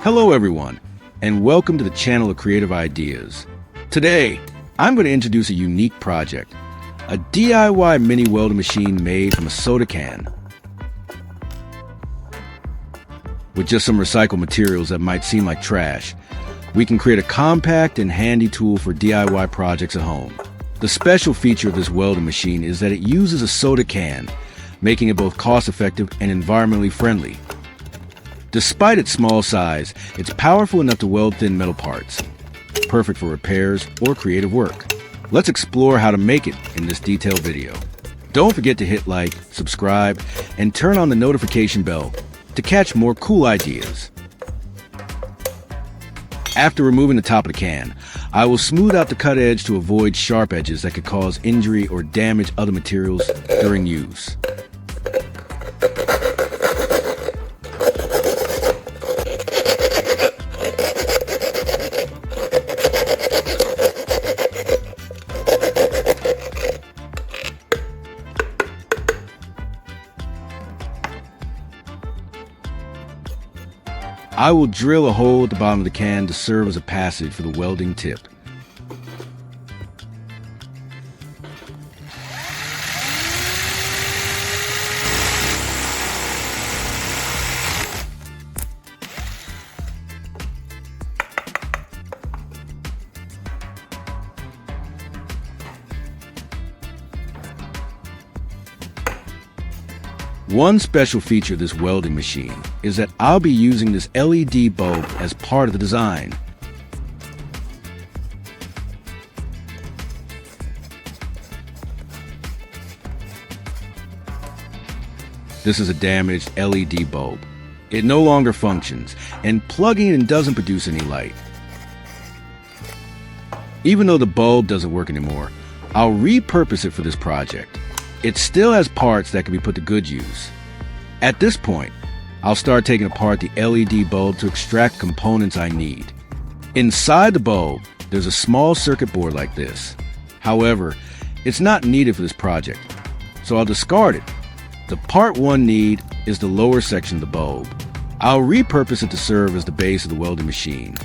Hello everyone, and welcome to the channel of Creative Ideas. Today, I'm going to introduce a unique project, a DIY mini welding machine made from a soda can. With just some recycled materials that might seem like trash, we can create a compact and handy tool for DIY projects at home. The special feature of this welding machine is that it uses a soda can, making it both cost-effective and environmentally friendly. Despite its small size, it's powerful enough to weld thin metal parts, perfect for repairs or creative work. Let's explore how to make it in this detailed video. Don't forget to hit like, subscribe, and turn on the notification bell to catch more cool ideas. After removing the top of the can, I will smooth out the cut edge to avoid sharp edges that could cause injury or damage other materials during use. I will drill a hole at the bottom of the can to serve as a passage for the welding tip. One special feature of this welding machine is that I'll be using this LED bulb as part of the design. This is a damaged LED bulb. It no longer functions, and plugging it in doesn't produce any light. Even though the bulb doesn't work anymore, I'll repurpose it for this project. It still has parts that can be put to good use. At this point, I'll start taking apart the LED bulb to extract components I need. Inside the bulb, there's a small circuit board like this. However, it's not needed for this project, so I'll discard it. The part one need is the lower section of the bulb. I'll repurpose it to serve as the base of the welding machine.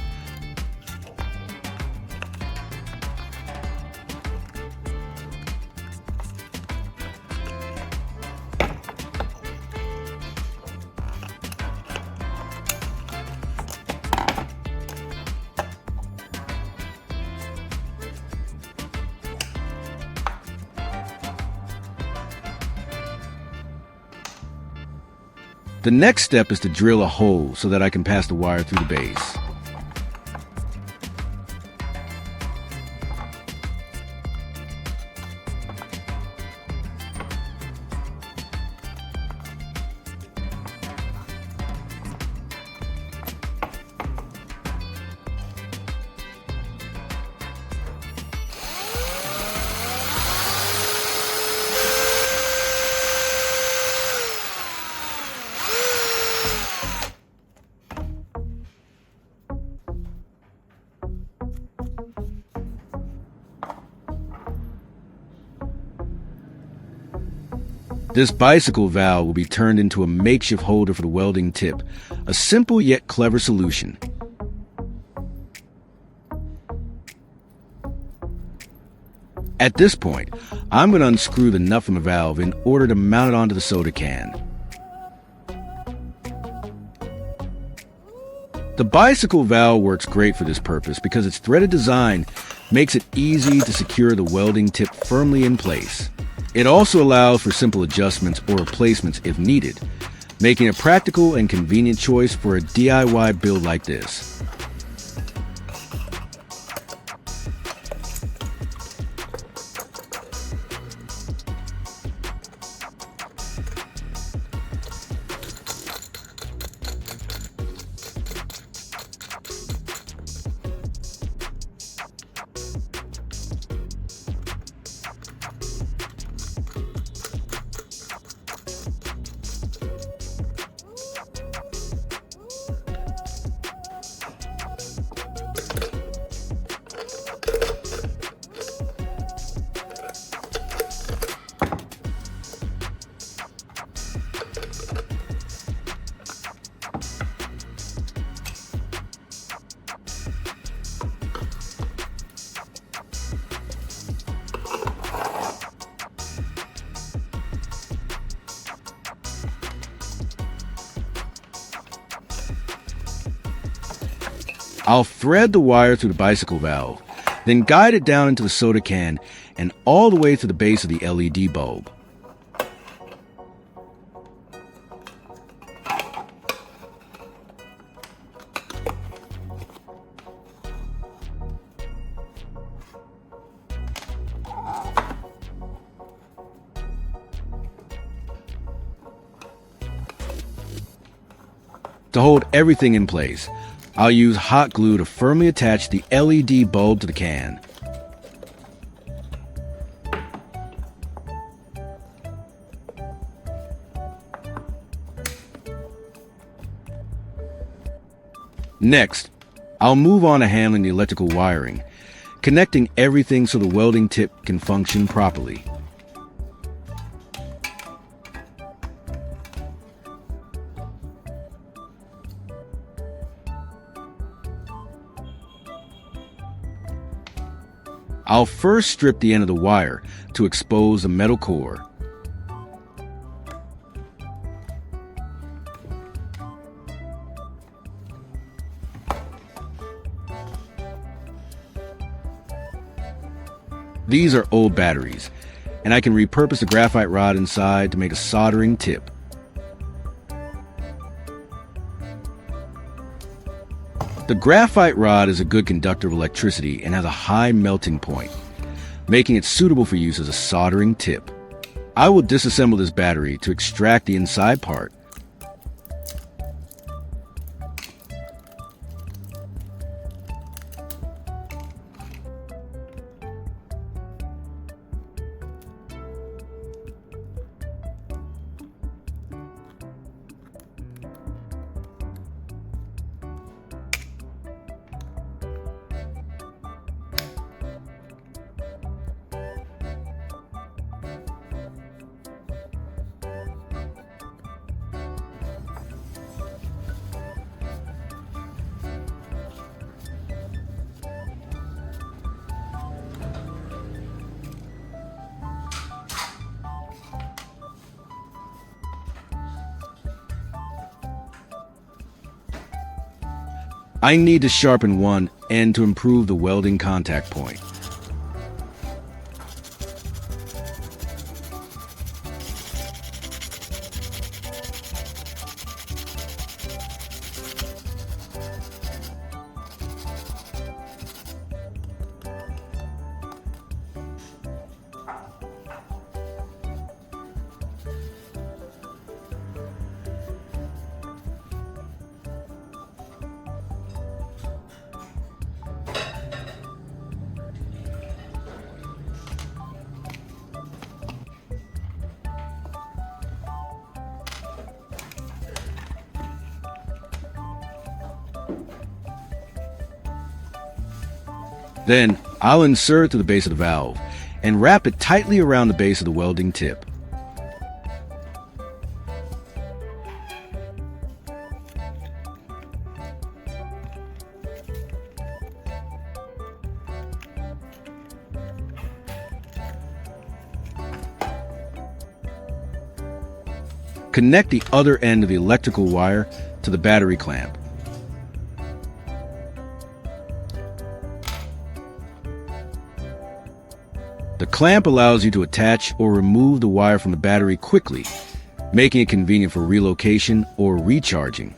The next step is to drill a hole so that I can pass the wire through the base. This bicycle valve will be turned into a makeshift holder for the welding tip, a simple yet clever solution. At this point, I'm going to unscrew the nut from the valve in order to mount it onto the soda can. The bicycle valve works great for this purpose because its threaded design makes it easy to secure the welding tip firmly in place. It also allows for simple adjustments or replacements if needed, making a practical and convenient choice for a DIY build like this. I'll thread the wire through the bicycle valve, then guide it down into the soda can and all the way to the base of the LED bulb. To hold everything in place, I'll use hot glue to firmly attach the LED bulb to the can. Next, I'll move on to handling the electrical wiring, connecting everything so the welding tip can function properly. I'll first strip the end of the wire to expose the metal core. These are old batteries, and I can repurpose the graphite rod inside to make a soldering tip. The graphite rod is a good conductor of electricity and has a high melting point, making it suitable for use as a soldering tip. I will disassemble this battery to extract the inside part. I need to sharpen one end to improve the welding contact point. Then, I'll insert to the base of the valve and wrap it tightly around the base of the welding tip. Connect the other end of the electrical wire to the battery clamp. The clamp allows you to attach or remove the wire from the battery quickly, making it convenient for relocation or recharging.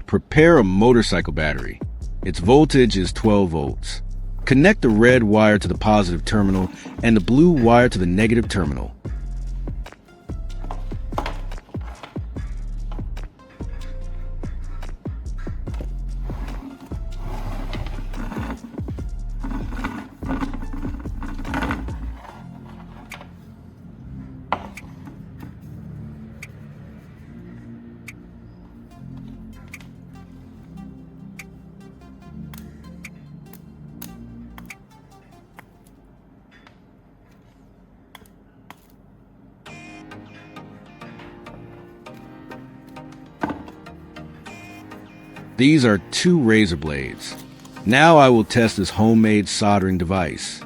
Prepare a motorcycle battery. Its voltage is 12 volts. Connect the red wire to the positive terminal and the blue wire to the negative terminal. These are 2 razor blades. Now I will test this homemade soldering device.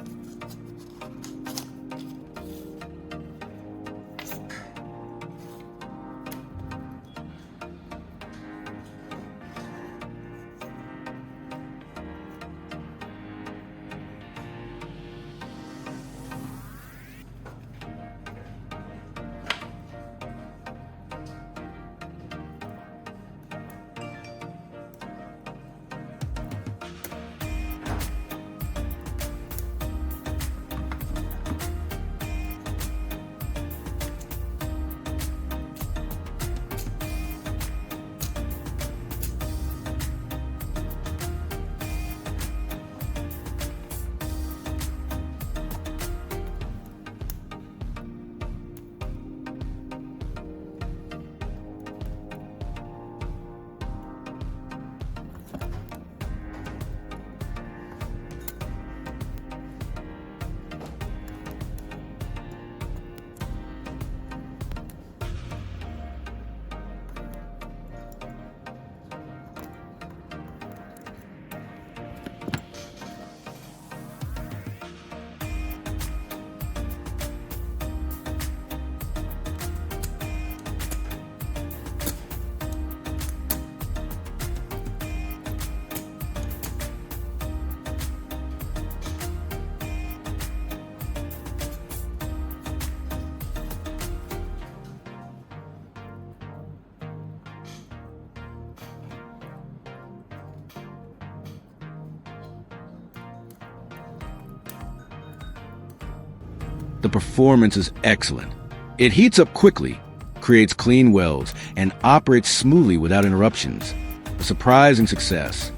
The performance is excellent. It heats up quickly, creates clean welds, and operates smoothly without interruptions. A surprising success.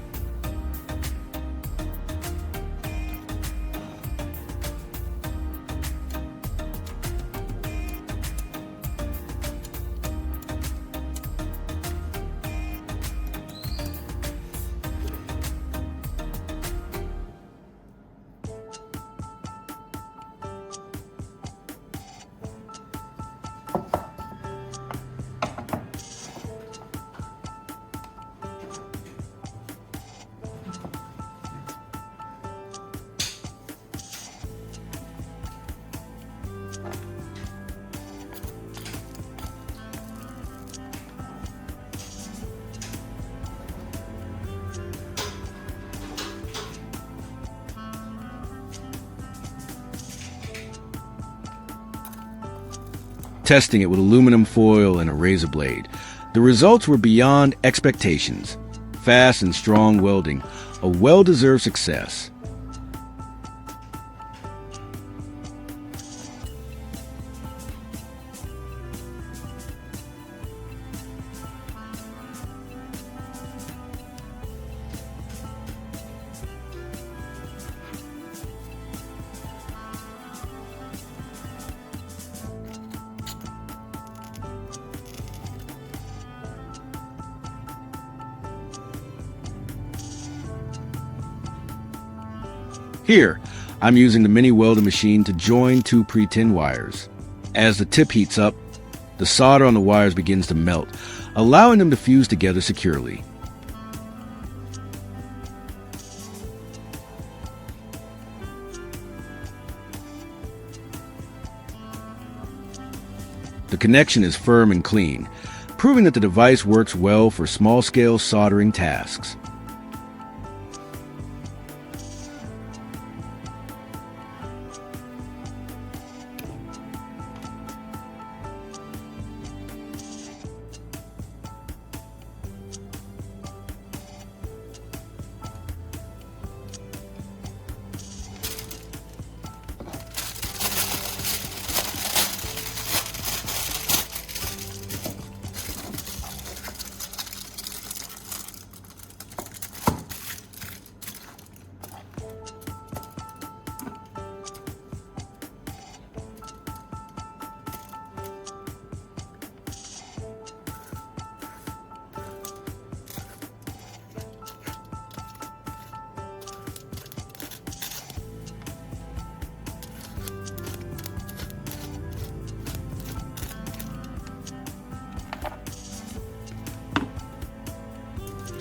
Testing it with aluminum foil and a razor blade. The results were beyond expectations. Fast and strong welding, a well-deserved success. Here, I'm using the mini welding machine to join 2 pre-tin wires. As the tip heats up, the solder on the wires begins to melt, allowing them to fuse together securely. The connection is firm and clean, proving that the device works well for small-scale soldering tasks.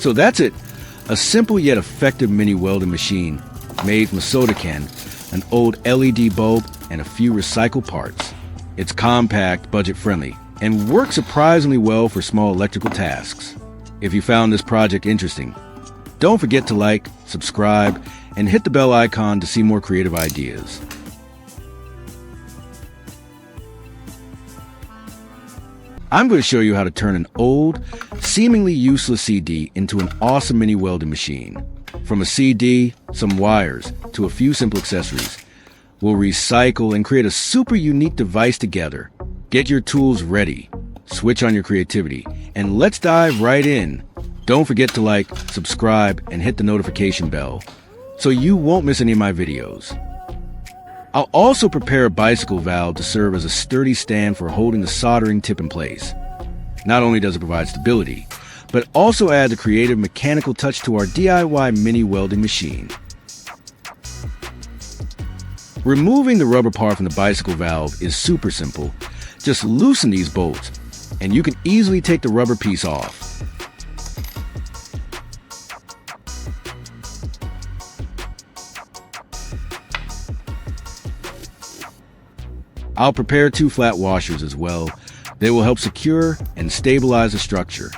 So that's it. A simple yet effective mini welding machine made from a soda can, an old LED bulb, and a few recycled parts. It's compact, budget-friendly, and works surprisingly well for small electrical tasks. If you found this project interesting, don't forget to like, subscribe, and hit the bell icon to see more creative ideas. I'm going to show you how to turn an old, seemingly useless CD into an awesome mini welding machine. From a CD, some wires, to a few simple accessories, we'll recycle and create a super unique device together. Get your tools ready, switch on your creativity, and let's dive right in. Don't forget to like, subscribe, and hit the notification bell so you won't miss any of my videos. I'll also prepare a bicycle valve to serve as a sturdy stand for holding the soldering tip in place. Not only does it provide stability, but also adds a creative mechanical touch to our DIY mini welding machine. Removing the rubber part from the bicycle valve is super simple. Just loosen these bolts, and you can easily take the rubber piece off. I'll prepare 2 flat washers as well. They will help secure and stabilize the structure.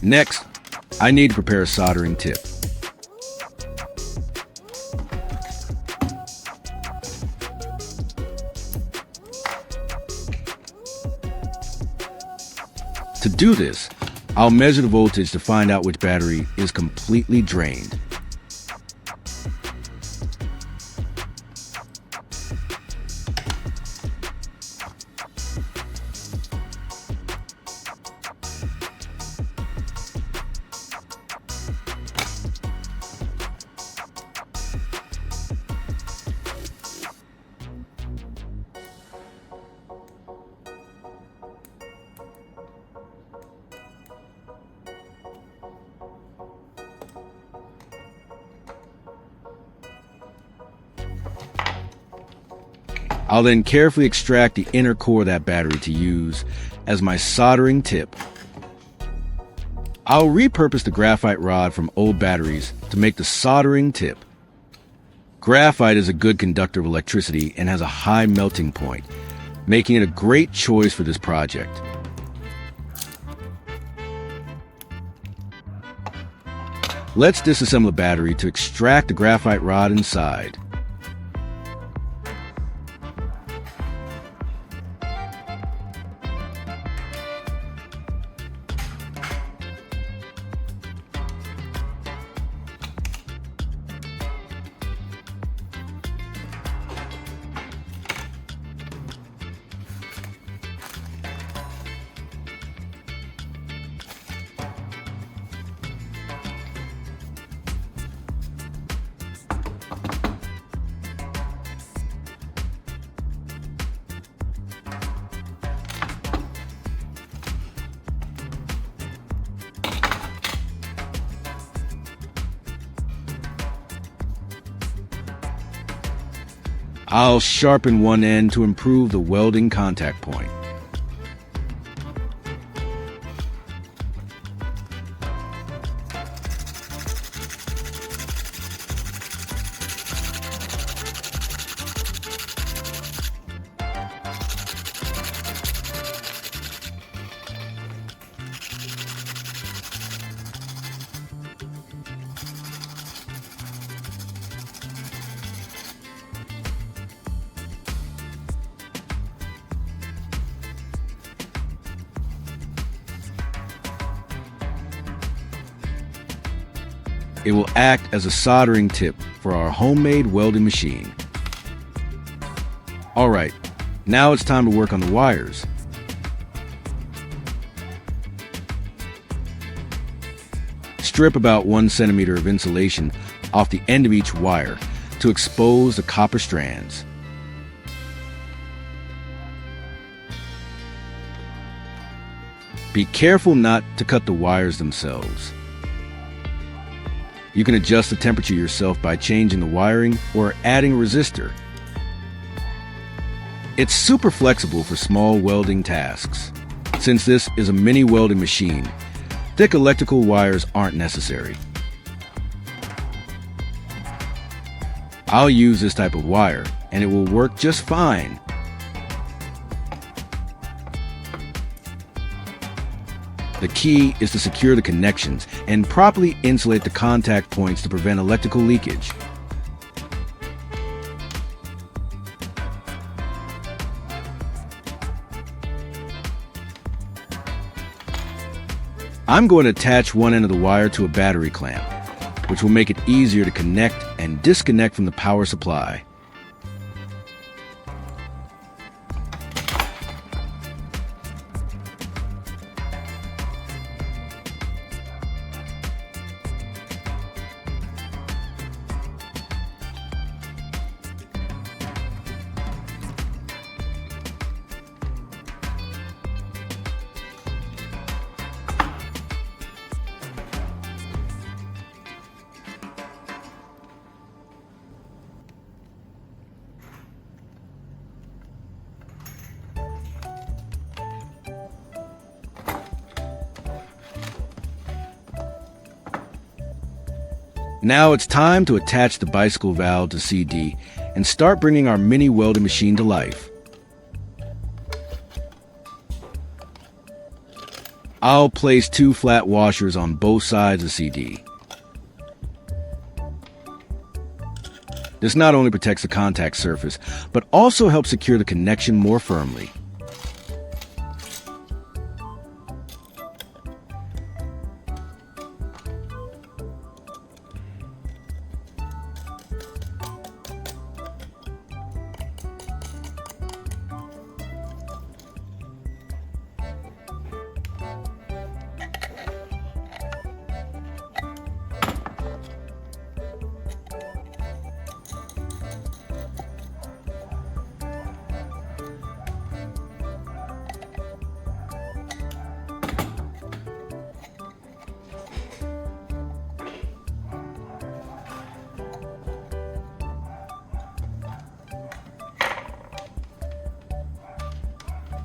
Next, I need to prepare a soldering tip. To do this, I'll measure the voltage to find out which battery is completely drained. I'll then carefully extract the inner core of that battery to use as my soldering tip. I'll repurpose the graphite rod from old batteries to make the soldering tip. Graphite is a good conductor of electricity and has a high melting point, making it a great choice for this project. Let's disassemble the battery to extract the graphite rod inside. I'll sharpen one end to improve the welding contact point. It will act as a soldering tip for our homemade welding machine. All right, now it's time to work on the wires. Strip about 1 centimeter of insulation off the end of each wire to expose the copper strands. Be careful not to cut the wires themselves. You can adjust the temperature yourself by changing the wiring or adding a resistor. It's super flexible for small welding tasks. Since this is a mini welding machine, thick electrical wires aren't necessary. I'll use this type of wire, and it will work just fine. The key is to secure the connections and properly insulate the contact points to prevent electrical leakage. I'm going to attach one end of the wire to a battery clamp, which will make it easier to connect and disconnect from the power supply. Now it's time to attach the bicycle valve to CD and start bringing our mini welding machine to life. I'll place 2 flat washers on both sides of CD. This not only protects the contact surface, but also helps secure the connection more firmly.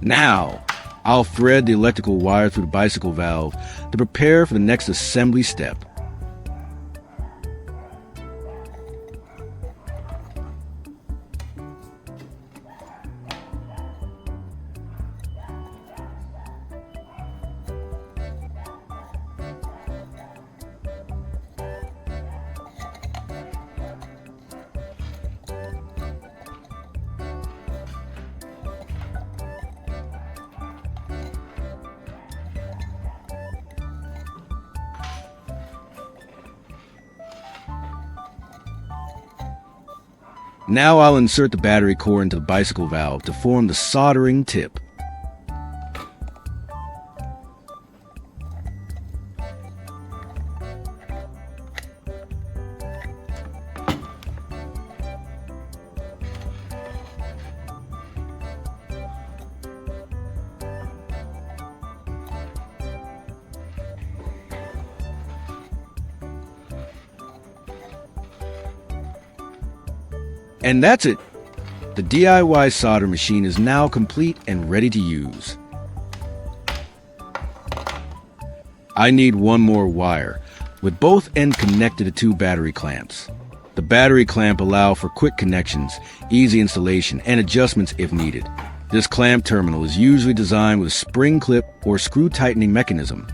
Now, I'll thread the electrical wire through the bicycle valve to prepare for the next assembly step. Now I'll insert the battery core into the bicycle valve to form the soldering tip. And that's it. The DIY solder machine is now complete and ready to use. I need one more wire, with both ends connected to 2 battery clamps. The battery clamp allows for quick connections, easy installation, and adjustments if needed. This clamp terminal is usually designed with a spring clip or screw tightening mechanism,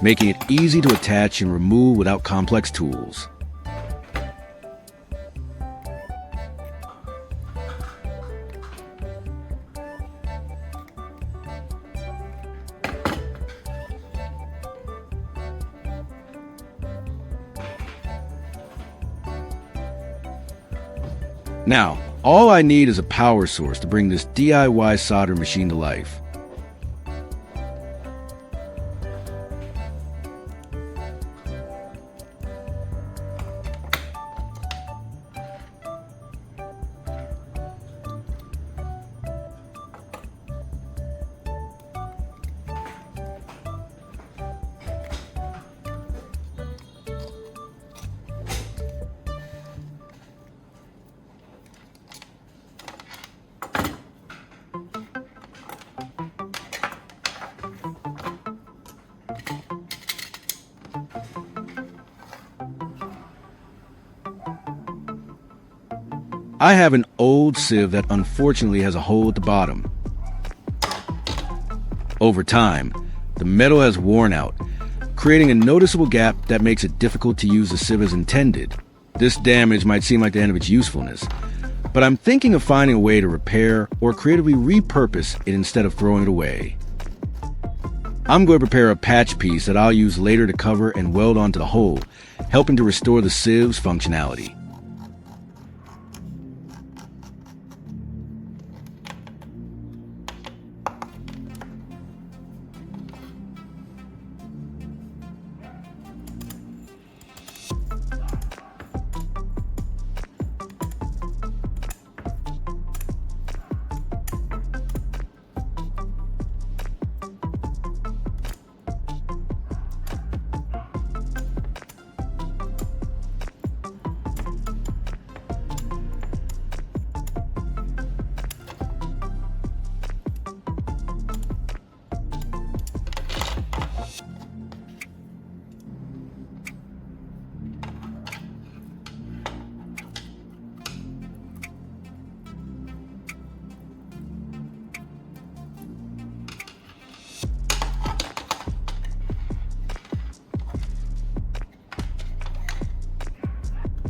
making it easy to attach and remove without complex tools. Now, all I need is a power source to bring this DIY solder machine to life. I have an old sieve that unfortunately has a hole at the bottom. Over time, the metal has worn out, creating a noticeable gap that makes it difficult to use the sieve as intended. This damage might seem like the end of its usefulness, but I'm thinking of finding a way to repair or creatively repurpose it instead of throwing it away. I'm going to prepare a patch piece that I'll use later to cover and weld onto the hole, helping to restore the sieve's functionality.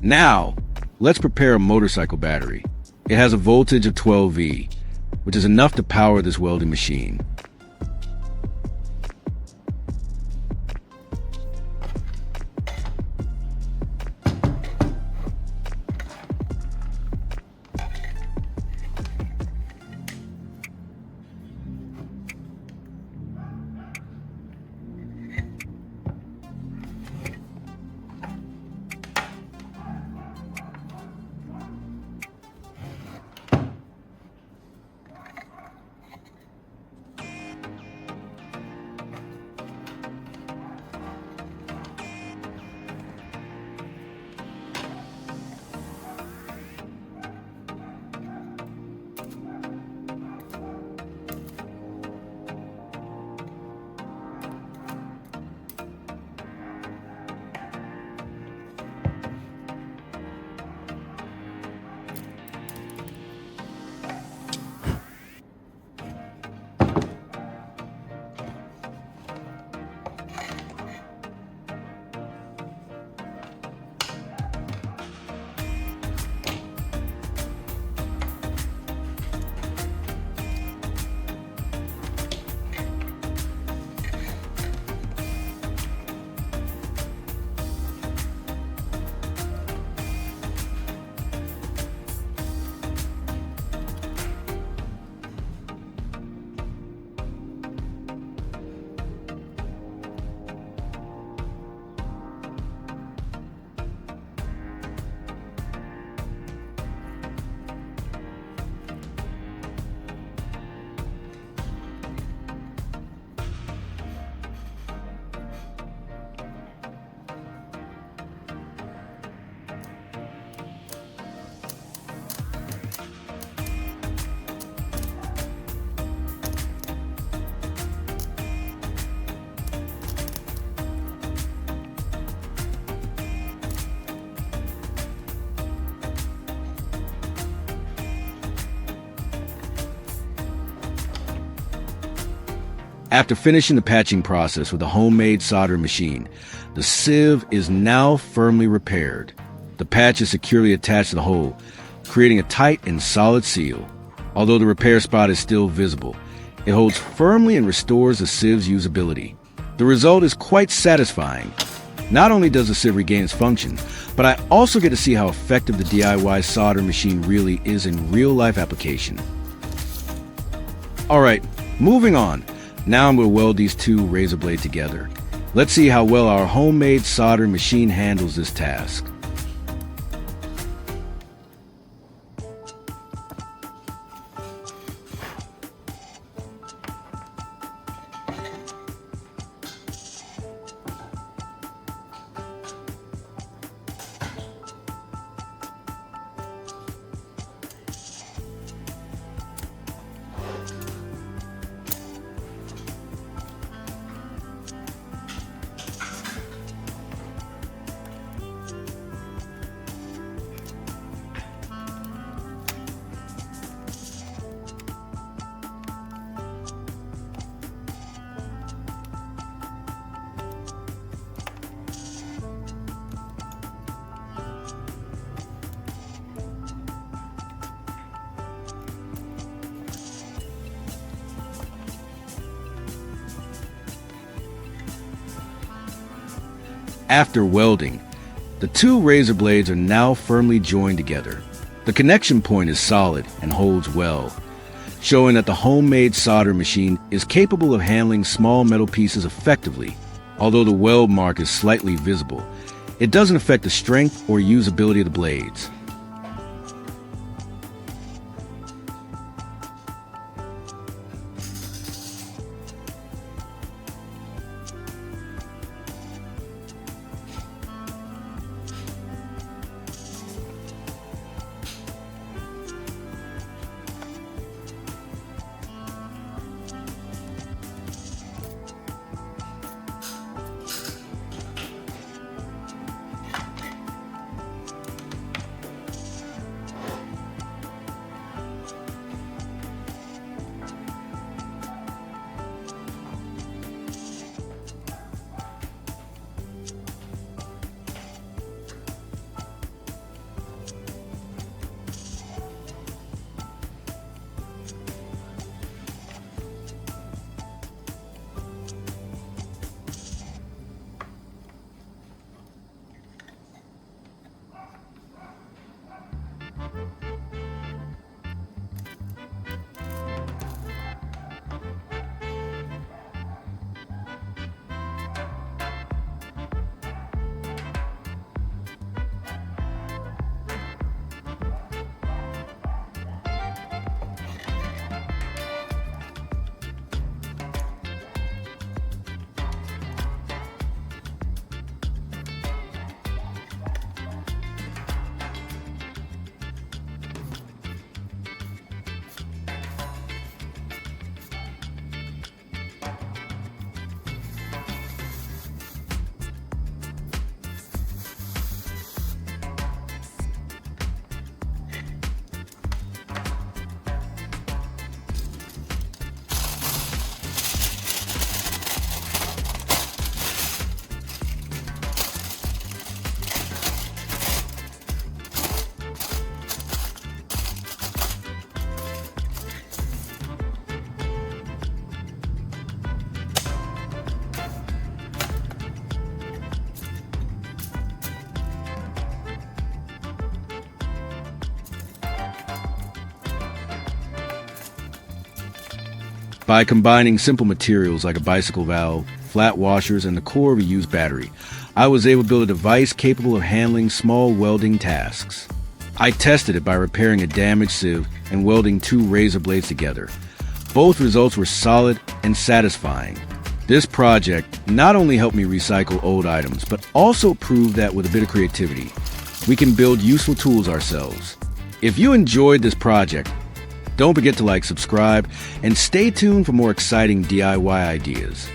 Now, let's prepare a motorcycle battery. It has a voltage of 12 V, which is enough to power this welding machine. After finishing the patching process with a homemade soldering machine, the sieve is now firmly repaired. The patch is securely attached to the hole, creating a tight and solid seal. Although the repair spot is still visible, it holds firmly and restores the sieve's usability. The result is quite satisfying. Not only does the sieve regain its function, but I also get to see how effective the DIY soldering machine really is in real-life application. Alright, moving on. Now I'm going to weld these two razor blades together. Let's see how well our homemade soldering machine handles this task. After welding, the two razor blades are now firmly joined together. The connection point is solid and holds well, showing that the homemade solder machine is capable of handling small metal pieces effectively. Although the weld mark is slightly visible, it doesn't affect the strength or usability of the blades. By combining simple materials like a bicycle valve, flat washers, and the core of a used battery, I was able to build a device capable of handling small welding tasks. I tested it by repairing a damaged sieve and welding two razor blades together. Both results were solid and satisfying. This project not only helped me recycle old items, but also proved that with a bit of creativity, we can build useful tools ourselves. If you enjoyed this project, don't forget to like, subscribe, and stay tuned for more exciting DIY ideas.